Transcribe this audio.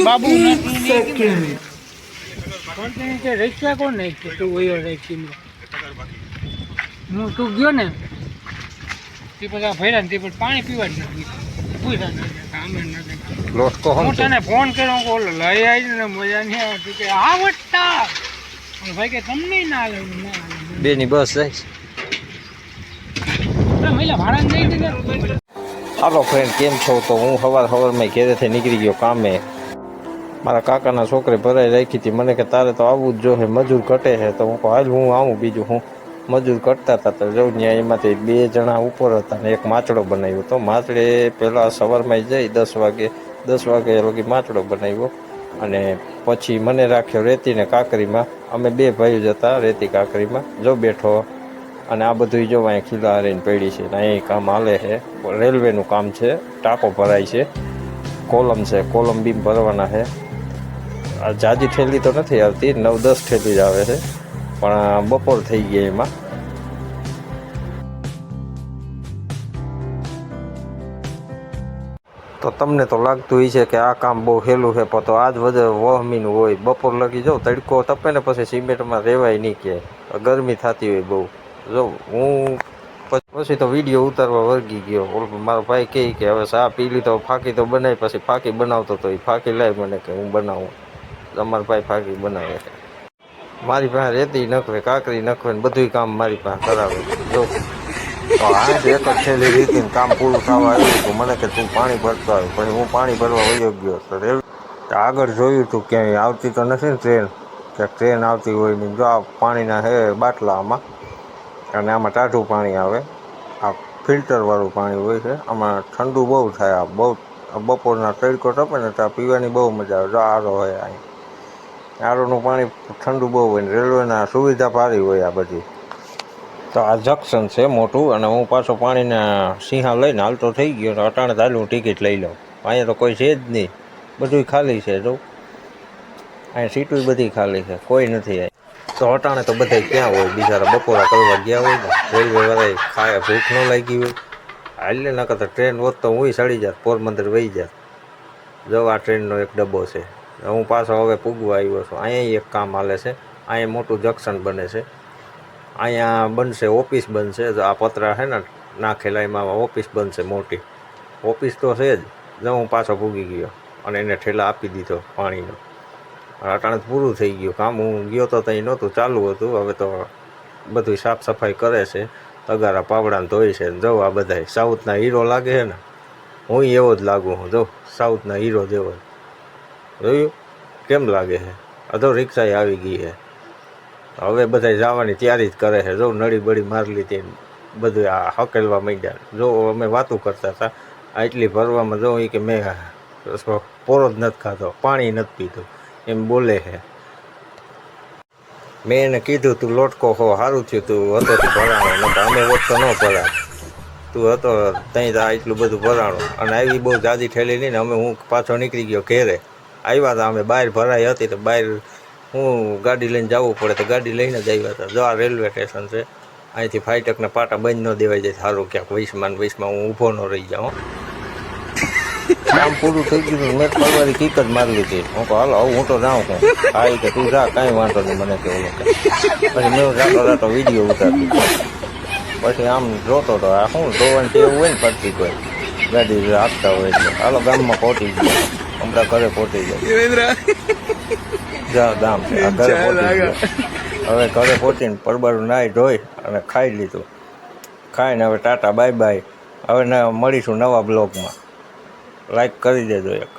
બાબુ નથી રખ્યા કોણ નહીં તું વયો રાખી હું તું ગયો ને તે પછી ભર્યા ને તે પછી પાણી પીવા જ નથી હું તને ફોન કર્યો બોલો લઈ આવી ને મજા નહીં આવતી કે આવડતા ભાઈ કે તમને ના બે ની બસ જાય ભાડા નહીં દીધા. હાલો ફ્રેન્ડ, કેમ છો? તો હું સવારમાં ઘેરેથી નીકળી ગયો કામે. મારા કાકાના છોકરે ભરાઈ રાખી હતી. મને કે તારે તો આવવું જ જોઈએ, મજૂર ઘટે છે. તો હું હાલ હું આવું. બીજું હું મજૂર ઘટતા હતા તો જઉં ત્યાં. એમાંથી 2 જણા ઉપર હતા ને એક માચડો બનાવ્યો. તો માચડે પહેલાં સવારમાં જઈ 10 વાગે એ લોકો માચડો બનાવ્યો અને પછી મને રાખ્યો રેતીને કાંકરીમાં. અમે 2 ભાઈઓ જ હતા રેતી કાંકરીમાં. જો બેઠો અને આ બધું જો અહીંયા ખીલા હારીને પડી છે. અહીં કામ હાલે છે, રેલવેનું કામ છે. ટાંકો ભરાય છે, કોલમ છે, કોલમ બીમ ભરવાના છે. આ જાજી ઠેલી તો નથી આવતી, 9-10 ઠેલી જ આવે છે, પણ બપોર થઈ ગયા એમાં. તો તમને તો લાગતું હોય છે કે આ કામ બહુ સહેલું છે, પણ તો આજ વહમીનું હોય. બપોર લગી જાઉં, તડકો તપે ને પછી સિમેન્ટમાં રહેવાય નહીં, કે ગરમી થતી હોય બહુ. જો હું પછી તો વિડીયો ઉતારવા વર્ગી ગયો. મારો ભાઈ કહે કે હવે ચા પી લીધો, ફાંકી તો બનાવી. પછી ફાંકી બનાવતો તો એ ફાંકી લાવી મને કે હું બનાવું. અમારા ભાઈ ફાંકી બનાવે છે. મારી પાસે રેતી નખવે, કાંકરી નખવે ને બધું કામ મારી પાસે કરાવે. જો આ એક જ છેલ્લી રીતિને કામ પૂરું થવા આવ્યું હતું. મને કે તું પાણી ભરતો આવ્યો. પછી હું પાણી ભરવા વયો ગયો. તો આગળ જોયું હતું ક્યાંય આવતી તો નથી ને ટ્રેન, કે ટ્રેન આવતી હોય ને. જો આ પાણીના હે બાટલા આમાં, અને આમાં ટાઢું પાણી આવે. આ ફિલ્ટરવાળું પાણી હોય છે. આમાં ઠંડુ બહુ થાય. આ બહુ બપોરના તડકો ટપે ને ત્યાં પીવાની બહુ મજા આવે. જો આરો હોય, અહીં આરોનું પાણી ઠંડુ બહુ હોય ને રેલવેના સુવિધા સારી હોય આ બધી. તો આ જંક્શન છે મોટું, અને હું પાછો પાણીના સિંહા લઈને હાલતો થઈ ગયો. ને અટાણે તો હું ટિકિટ લઈ લઉં. અહીંયા તો કોઈ છે જ નહીં, બધું ખાલી છે. જો અહીંયા સીટું બધી ખાલી છે, કોઈ નથી. તો અટાણે તો બધા ક્યાં હોય, બિચારા બપોરા કરવા ગયા હોય ને. રેલવેવાળાએ ખાયા ભૂખ ન લાગી હોય. હાલે ન કરતા ટ્રેન હોત તો હું સડી જાત, પોરબંદર વહી જાત. જો આ ટ્રેનનો એક ડબ્બો છે. હું પાછો હવે પૂગવા આવ્યો છું. અહીંયા એક કામ હાલે છે. અહીંયા મોટું જંક્શન બને છે. અહીંયા બનશે ઓફિસ બનશે. આ પતરા છે ને નાખેલા, એમાં ઓફિસ બનશે મોટી. ઓફિસ તો છે જ. જો હું પાછો પૂગી ગયો અને એને ઠેલા આપી દીધો પાણીનો. અટાણે પૂરું થઈ ગયું કામ. હું ગયો તો ત્યાં નહોતું, ચાલુ હતું. હવે તો બધું સાફ સફાઈ કરે છે. તગારા પાવડાને ધોઈ છે. જો આ બધા સાઉથના હીરો લાગે છે ને, હું એવો જ લાગુ છું. જો સાઉથના હીરો જેવો જોયું કેમ લાગે છે. અધો રિક્ષાએ આવી ગઈ છે. હવે બધા જવાની તૈયારી જ કરે છે. જો નળી બળી મારી લીધી, બધું આ હકેલવા માંડ્યા. જો અમે વાતું કરતા હતા આટલી ભરવામાં. જો એ કે મેં પોરો જ નથી ખાધો, પાણી નથી પીધું, એમ બોલે છે. મેં એને કીધું તું લોટકો હો, સારું થયું તું હતો તું ભરાણો, નતો અમે હોત તો ન ભરાય. તું હતો ત્યાં તો એટલું બધું ભરાણું. અને આવી બહુ જાજી ઠેલી નહીં ને. હું પાછો નીકળી ગયો ઘેરે. આવ્યા હતા અમે, બહાર ભરાઈ હતી તો બહાર હું ગાડી લઈને જવું પડે તો ગાડી લઈને જ આવ્યા હતા. જો આ રેલવે સ્ટેશન છે. અહીંથી ફાટકના પાટા બંધ ન દેવાઈ જાય. સારું ક્યાંક વૈશમાં હું ઊભો ન રહી જાઉં. કામ પૂરું થઈ ગયું. મેં પરવારી કીક જ મારી લીધી. હું કહું હાલો હું તો જાઉં છું. હા કે તું જા, કાંઈ વાંધો નહીં મને કેવું. પછી મેં રાતો વિડીયો ઉતારી. પછી આમ જોતો હતો. આ શું ધોવાની ટેવ હોય ને પડતી કોઈ ગાડી આપતા હોય એટલે હાલો ગામમાં પહોંચી ગયો. હમણાં ઘરે પહોંચી જાય. જા ગામ છે આ ઘરે પહોંચી ગયો. હવે ઘરે પહોંચીને પરબારું નાહી ધોઈ અને ખાઈ લીધું. ખાઈને હવે ટાટા બાય બાય. હવે મળીશું નવા બ્લોગમાં. લાઈક કરી દેજો એક.